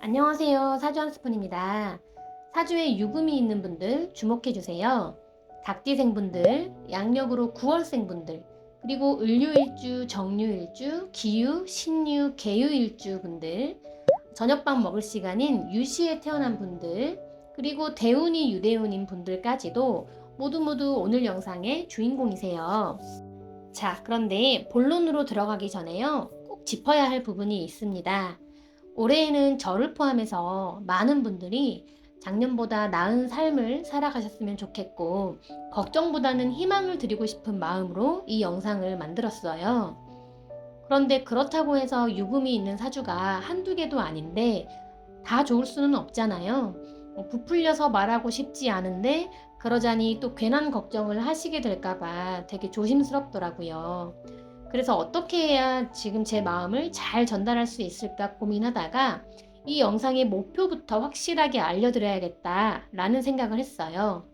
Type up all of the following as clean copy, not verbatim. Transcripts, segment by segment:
안녕하세요. 사주 한 스푼입니다. 사주에 유금이 있는 분들 주목해주세요. 닭띠생분들, 양력으로 9월생분들, 그리고 을류일주, 정류일주, 기유, 신유, 개유일주 분들, 저녁밥 먹을 시간인 유시에 태어난 분들, 그리고 대운이 유대운인 분들까지도 모두 오늘 영상의 주인공이세요. 자, 그런데 본론으로 들어가기 전에요. 꼭 짚어야 할 부분이 있습니다. 올해에는 저를 포함해서 많은 분들이 작년보다 나은 삶을 살아가셨으면 좋겠고, 걱정보다는 희망을 드리고 싶은 마음으로 이 영상을 만들었어요. 그런데 그렇다고 해서 유금이 있는 사주가 한두 개도 아닌데 다 좋을 수는 없잖아요. 부풀려서 말하고 싶지 않은데 그러자니 또 괜한 걱정을 하시게 될까봐 되게 조심스럽더라고요. 그래서 어떻게 해야 지금 제 마음을 잘 전달할 수 있을까 고민하다가 이 영상의 목표부터 확실하게 알려드려야겠다라는 생각을 했어요.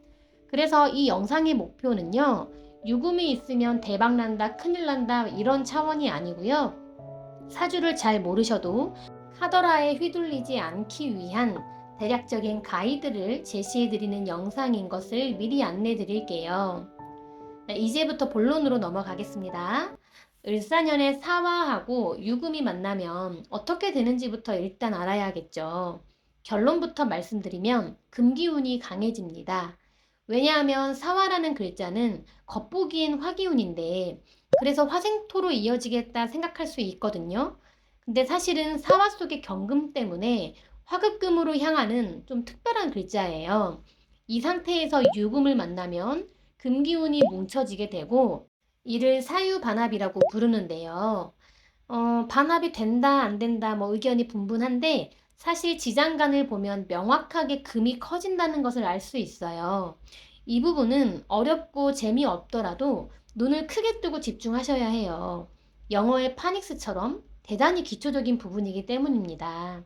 그래서 이 영상의 목표는요, 유금이 있으면 대박난다, 큰일난다 이런 차원이 아니고요. 사주를 잘 모르셔도 카더라에 휘둘리지 않기 위한 대략적인 가이드를 제시해드리는 영상인 것을 미리 안내드릴게요. 네, 이제부터 본론으로 넘어가겠습니다. 을사년의 사화하고 유금이 만나면 어떻게 되는지부터 일단 알아야겠죠. 결론부터 말씀드리면 금기운이 강해집니다. 왜냐하면 사화라는 글자는 겉보기엔 화기운인데 그래서 화생토로 이어지겠다 생각할 수 있거든요. 근데 사실은 사화 속의 경금 때문에 화급금으로 향하는 좀 특별한 글자예요. 이 상태에서 유금을 만나면 금기운이 뭉쳐지게 되고 이를 사유반합이라고 부르는데요. 반합이 된다 안 된다 뭐 의견이 분분한데 사실 지장간을 보면 명확하게 금이 커진다는 것을 알 수 있어요. 이 부분은 어렵고 재미없더라도 눈을 크게 뜨고 집중하셔야 해요. 영어의 파닉스처럼 대단히 기초적인 부분이기 때문입니다.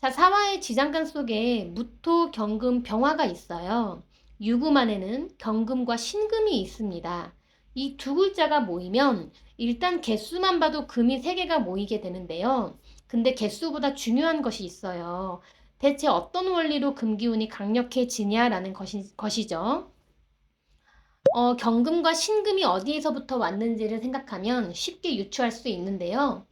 자, 사화의 지장간 속에 무토, 경금, 병화가 있어요. 유금 안에는 경금과 신금이 있습니다. 이 두 글자가 모이면 일단 개수만 봐도 금이 3개가 모이게 되는데요. 근데 개수보다 중요한 것이 있어요. 대체 어떤 원리로 금기운이 강력해지냐라는 것이죠. 경금과 신금이 어디에서부터 왔는지를 생각하면 쉽게 유추할 수 있는데요.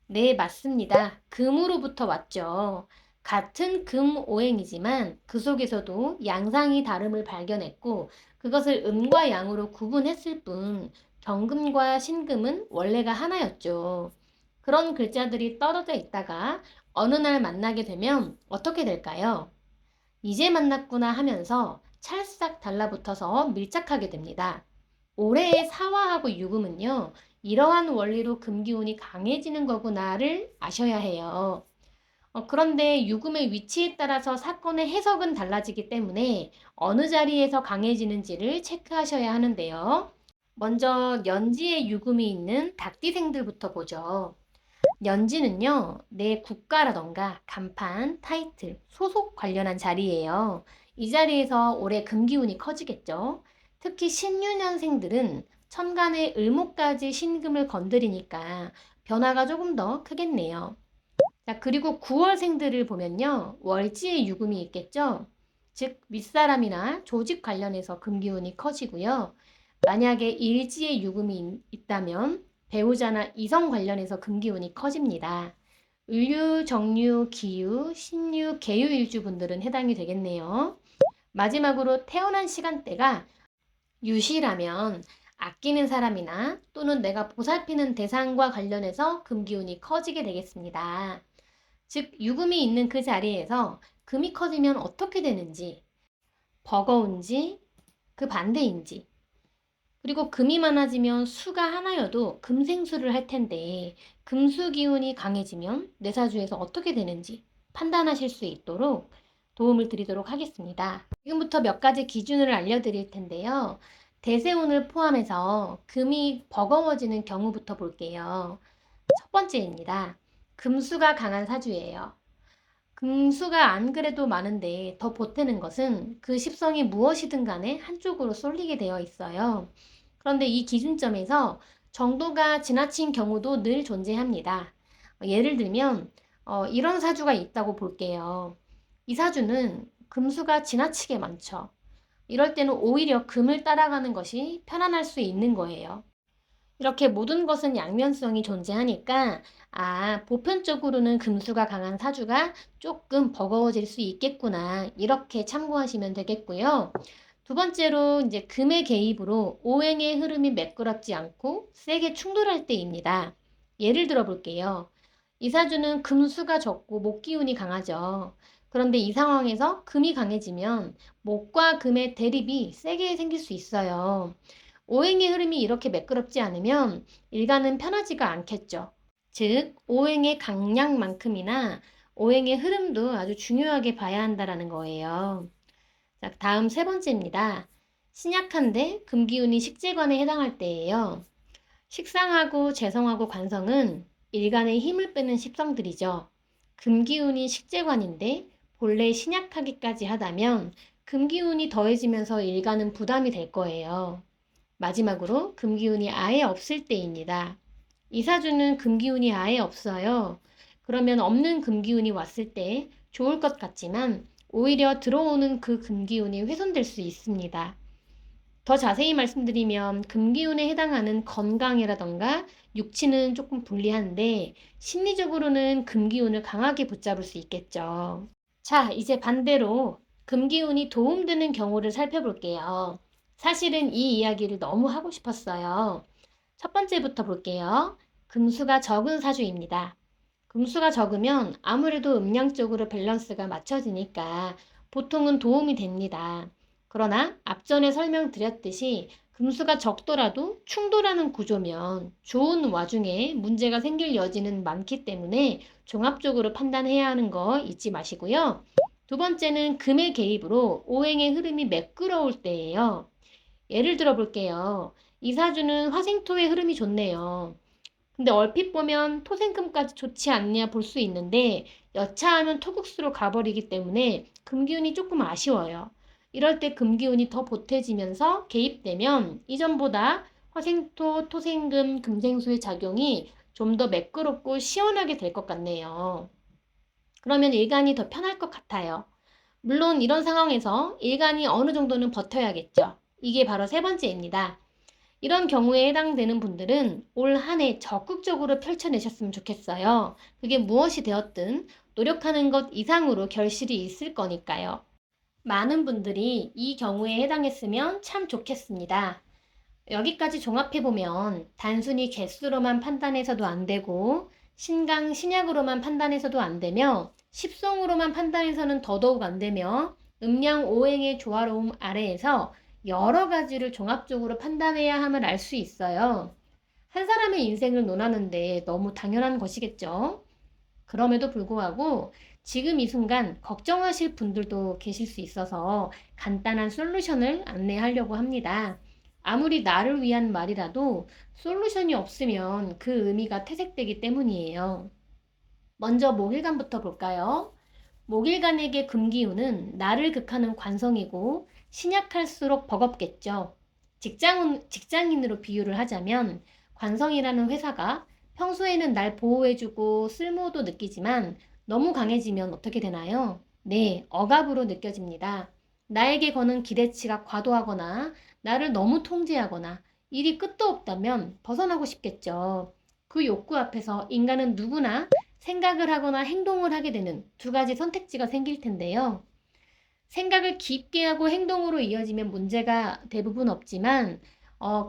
네, 맞습니다. 금으로부터 왔죠. 같은 금오행이지만 그 속에서도 양상이 다름을 발견했고 그것을 음과 양으로 구분했을 뿐 경금과 신금은 원래가 하나였죠. 그런 글자들이 떨어져 있다가 어느 날 만나게 되면 어떻게 될까요? 이제 만났구나 하면서 찰싹 달라붙어서 밀착하게 됩니다. 올해의 사화하고 유금은요, 이러한 원리로 금기운이 강해지는 거구나를 아셔야 해요. 그런데 유금의 위치에 따라서 사건의 해석은 달라지기 때문에 어느 자리에서 강해지는지를 체크하셔야 하는데요. 먼저 년지에 유금이 있는 닭띠생들부터 보죠. 연지는요, 내 국가라던가 간판, 타이틀, 소속 관련한 자리예요. 이 자리에서 올해 금기운이 커지겠죠. 특히 신유년생들은 천간의 을목까지 신금을 건드리니까 변화가 조금 더 크겠네요. 자, 그리고 9월생들을 보면요, 월지에 유금이 있겠죠. 즉, 윗사람이나 조직 관련해서 금기운이 커지고요. 만약에 일지에 유금이 있다면 배우자나 이성 관련해서 금기운이 커집니다. 을유, 정유, 기유, 신유, 개유 일주분들은 해당이 되겠네요. 마지막으로 태어난 시간대가 유시라면 아끼는 사람이나 또는 내가 보살피는 대상과 관련해서 금기운이 커지게 되겠습니다. 즉, 유금이 있는 그 자리에서 금이 커지면 어떻게 되는지, 버거운지, 그 반대인지, 그리고 금이 많아지면 수가 하나여도 금생수를 할 텐데 금수 기운이 강해지면 뇌사주에서 어떻게 되는지 판단하실 수 있도록 도움을 드리도록 하겠습니다. 지금부터 몇 가지 기준을 알려드릴 텐데요. 대세운을 포함해서 금이 버거워지는 경우부터 볼게요. 첫 번째입니다. 금수가 강한 사주예요. 금수가 안 그래도 많은데 더 보태는 것은 그 십성이 무엇이든 간에 한쪽으로 쏠리게 되어 있어요. 그런데 이 기준점에서 정도가 지나친 경우도 늘 존재합니다. 예를 들면 이런 사주가 있다고 볼게요. 이 사주는 금수가 지나치게 많죠. 이럴 때는 오히려 금을 따라가는 것이 편안할 수 있는 거예요. 이렇게 모든 것은 양면성이 존재하니까 보편적으로는 금수가 강한 사주가 조금 버거워질 수 있겠구나. 이렇게 참고하시면 되겠고요. 두 번째로 이제 금의 개입으로 오행의 흐름이 매끄럽지 않고 세게 충돌할 때입니다. 예를 들어 볼게요. 이 사주는 금수가 적고 목 기운이 강하죠. 그런데 이 상황에서 금이 강해지면 목과 금의 대립이 세게 생길 수 있어요. 오행의 흐름이 이렇게 매끄럽지 않으면 일간은 편하지가 않겠죠. 즉, 오행의 강약만큼이나 오행의 흐름도 아주 중요하게 봐야 한다는 거예요. 자, 다음 세 번째입니다. 신약한데 금기운이 식재관에 해당할 때예요. 식상하고 재성하고 관성은 일간의 힘을 빼는 식성들이죠. 금기운이 식재관인데 본래 신약하기까지 하다면 금기운이 더해지면서 일간은 부담이 될 거예요. 마지막으로 금기운이 아예 없을 때입니다. 이 사주는 금기운이 아예 없어요. 그러면 없는 금기운이 왔을 때 좋을 것 같지만 오히려 들어오는 그 금기운이 훼손될 수 있습니다. 더 자세히 말씀드리면 금기운에 해당하는 건강이라던가 육치는 조금 불리한데 심리적으로는 금기운을 강하게 붙잡을 수 있겠죠. 자, 이제 반대로 금기운이 도움되는 경우를 살펴볼게요. 사실은 이 이야기를 너무 하고 싶었어요. 첫 번째부터 볼게요. 금수가 적은 사주입니다. 금수가 적으면 아무래도 음양적으로 밸런스가 맞춰지니까 보통은 도움이 됩니다. 그러나 앞전에 설명드렸듯이 금수가 적더라도 충돌하는 구조면 좋은 와중에 문제가 생길 여지는 많기 때문에 종합적으로 판단해야 하는 거 잊지 마시고요. 두 번째는 금의 개입으로 오행의 흐름이 매끄러울 때예요. 예를 들어 볼게요. 이 사주는 화생토의 흐름이 좋네요. 근데 얼핏 보면 토생금까지 좋지 않냐 볼 수 있는데 여차하면 토국수로 가버리기 때문에 금기운이 조금 아쉬워요. 이럴 때 금기운이 더 보태지면서 개입되면 이전보다 화생토, 토생금, 금생수의 작용이 좀 더 매끄럽고 시원하게 될 것 같네요. 그러면 일간이 더 편할 것 같아요. 물론 이런 상황에서 일간이 어느 정도는 버텨야겠죠. 이게 바로 세 번째입니다. 이런 경우에 해당되는 분들은 올 한 해 적극적으로 펼쳐내셨으면 좋겠어요. 그게 무엇이 되었든 노력하는 것 이상으로 결실이 있을 거니까요. 많은 분들이 이 경우에 해당했으면 참 좋겠습니다. 여기까지 종합해보면 단순히 개수로만 판단해서도 안 되고 신강, 신약으로만 판단해서도 안 되며 십성으로만 판단해서는 더더욱 안 되며 음양 오행의 조화로움 아래에서 여러 가지를 종합적으로 판단해야 함을 알 수 있어요. 한 사람의 인생을 논하는데 너무 당연한 것이겠죠. 그럼에도 불구하고 지금 이 순간 걱정하실 분들도 계실 수 있어서 간단한 솔루션을 안내하려고 합니다. 아무리 나를 위한 말이라도 솔루션이 없으면 그 의미가 퇴색되기 때문이에요. 먼저 목일간부터 볼까요? 목일간에게 금기운은 나를 극하는 관성이고 신약할수록 버겁겠죠. 직장인으로 비유를 하자면 관성이라는 회사가 평소에는 날 보호해주고 쓸모도 느끼지만 너무 강해지면 어떻게 되나요? 네, 억압으로 느껴집니다. 나에게 거는 기대치가 과도하거나 나를 너무 통제하거나 일이 끝도 없다면 벗어나고 싶겠죠. 그 욕구 앞에서 인간은 누구나 생각을 하거나 행동을 하게 되는 두 가지 선택지가 생길 텐데요. 생각을 깊게 하고 행동으로 이어지면 문제가 대부분 없지만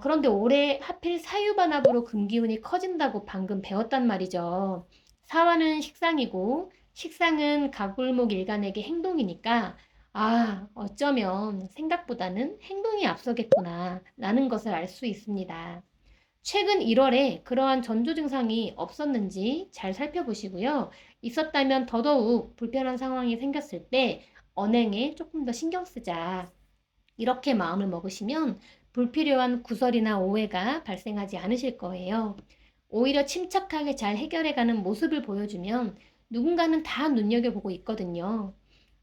그런데 올해 하필 사유반합으로 금기운이 커진다고 방금 배웠단 말이죠. 사화는 식상이고 식상은 가골목 일간에게 행동이니까 어쩌면 생각보다는 행동이 앞서겠구나 라는 것을 알 수 있습니다. 최근 1월에 그러한 전조 증상이 없었는지 잘 살펴보시고요. 있었다면 더더욱 불편한 상황이 생겼을 때 언행에 조금 더 신경 쓰자. 이렇게 마음을 먹으시면 불필요한 구설이나 오해가 발생하지 않으실 거예요. 오히려 침착하게 잘 해결해가는 모습을 보여주면 누군가는 다 눈여겨보고 있거든요.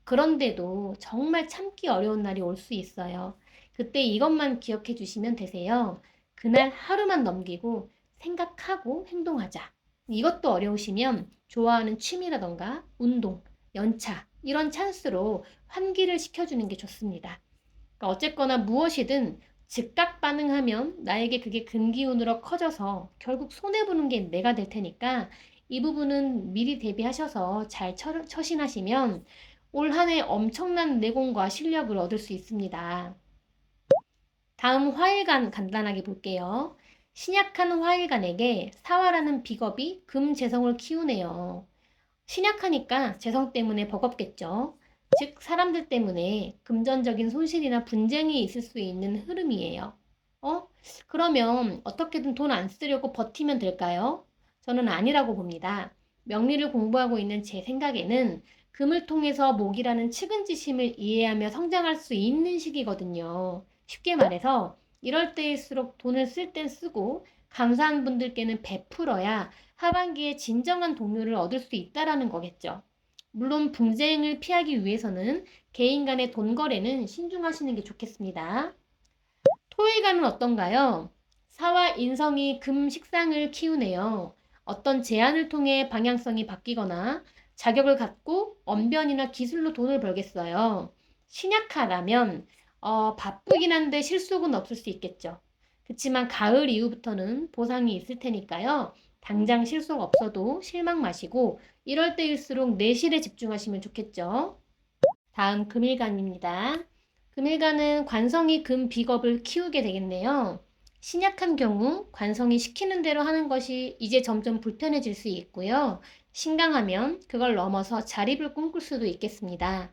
그런데도 정말 참기 어려운 날이 올 수 있어요. 그때 이것만 기억해 주시면 되세요. 그날 하루만 넘기고 생각하고 행동하자. 이것도 어려우시면 좋아하는 취미라던가 운동, 연차 이런 찬스로 환기를 시켜주는 게 좋습니다. 그러니까 어쨌거나 무엇이든 즉각 반응하면 나에게 그게 근기운으로 커져서 결국 손해보는 게 내가 될 테니까 이 부분은 미리 대비하셔서 잘 처신하시면 올 한 해 엄청난 내공과 실력을 얻을 수 있습니다. 다음 화일간 간단하게 볼게요. 신약한 화일간에게 사화라는 비겁이 금재성을 키우네요. 신약하니까 재성 때문에 버겁겠죠. 즉 사람들 때문에 금전적인 손실이나 분쟁이 있을 수 있는 흐름이에요. 어? 그러면 어떻게든 돈 안 쓰려고 버티면 될까요? 저는 아니라고 봅니다. 명리를 공부하고 있는 제 생각에는 금을 통해서 목이라는 측은지심을 이해하며 성장할 수 있는 시기거든요. 쉽게 말해서 이럴 때일수록 돈을 쓸 땐 쓰고 감사한 분들께는 베풀어야 하반기에 진정한 동료를 얻을 수 있다라는 거겠죠. 물론 분쟁을 피하기 위해서는 개인 간의 돈 거래는 신중하시는 게 좋겠습니다. 토일간은 어떤가요? 사와 인성이 금 식상을 키우네요. 어떤 제안을 통해 방향성이 바뀌거나 자격을 갖고 언변이나 기술로 돈을 벌겠어요. 신약하다면 바쁘긴 한데 실속은 없을 수 있겠죠. 그렇지만 가을 이후부터는 보상이 있을 테니까요. 당장 실속 없어도 실망 마시고 이럴 때일수록 내실에 집중하시면 좋겠죠. 다음 금일간입니다. 금일간은 관성이 금 비겁을 키우게 되겠네요. 신약한 경우 관성이 시키는 대로 하는 것이 이제 점점 불편해질 수 있고요. 신강하면 그걸 넘어서 자립을 꿈꿀 수도 있겠습니다.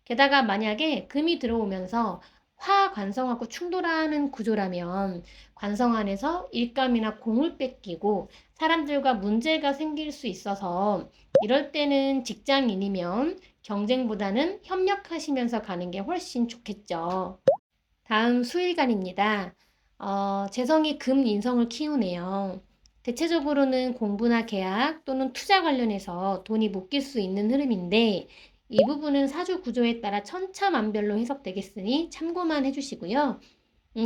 게다가 만약에 금이 들어오면서 화 관성하고 충돌하는 구조라면 관성 안에서 일감이나 공을 뺏기고 사람들과 문제가 생길 수 있어서 이럴 때는 직장인이면 경쟁보다는 협력하시면서 가는 게 훨씬 좋겠죠. 다음 수일간입니다. 재성이 금 인성을 키우네요. 대체적으로는 공부나 계약 또는 투자 관련해서 돈이 묶일 수 있는 흐름인데 이 부분은 사주 구조에 따라 천차만별로 해석되겠으니 참고만 해주시고요.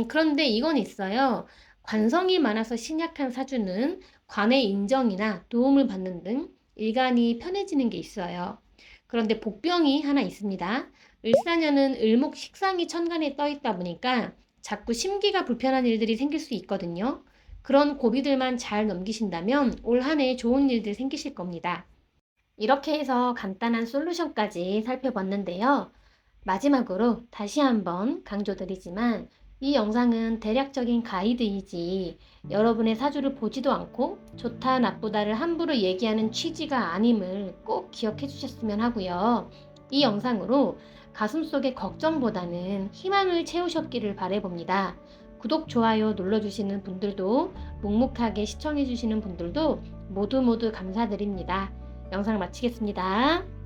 그런데 이건 있어요. 관성이 많아서 신약한 사주는 관의 인정이나 도움을 받는 등 일간이 편해지는 게 있어요. 그런데 복병이 하나 있습니다. 을사년은 을목 식상이 천간에 떠 있다 보니까 자꾸 심기가 불편한 일들이 생길 수 있거든요. 그런 고비들만 잘 넘기신다면 올 한 해 좋은 일들 생기실 겁니다. 이렇게 해서 간단한 솔루션까지 살펴봤는데요. 마지막으로 다시 한번 강조드리지만 이 영상은 대략적인 가이드이지 여러분의 사주를 보지도 않고 좋다 나쁘다를 함부로 얘기하는 취지가 아님을 꼭 기억해 주셨으면 하고요. 이 영상으로 가슴속의 걱정보다는 희망을 채우셨기를 바라봅니다. 구독, 좋아요 눌러주시는 분들도 묵묵하게 시청해 주시는 분들도 모두 감사드립니다. 영상 마치겠습니다.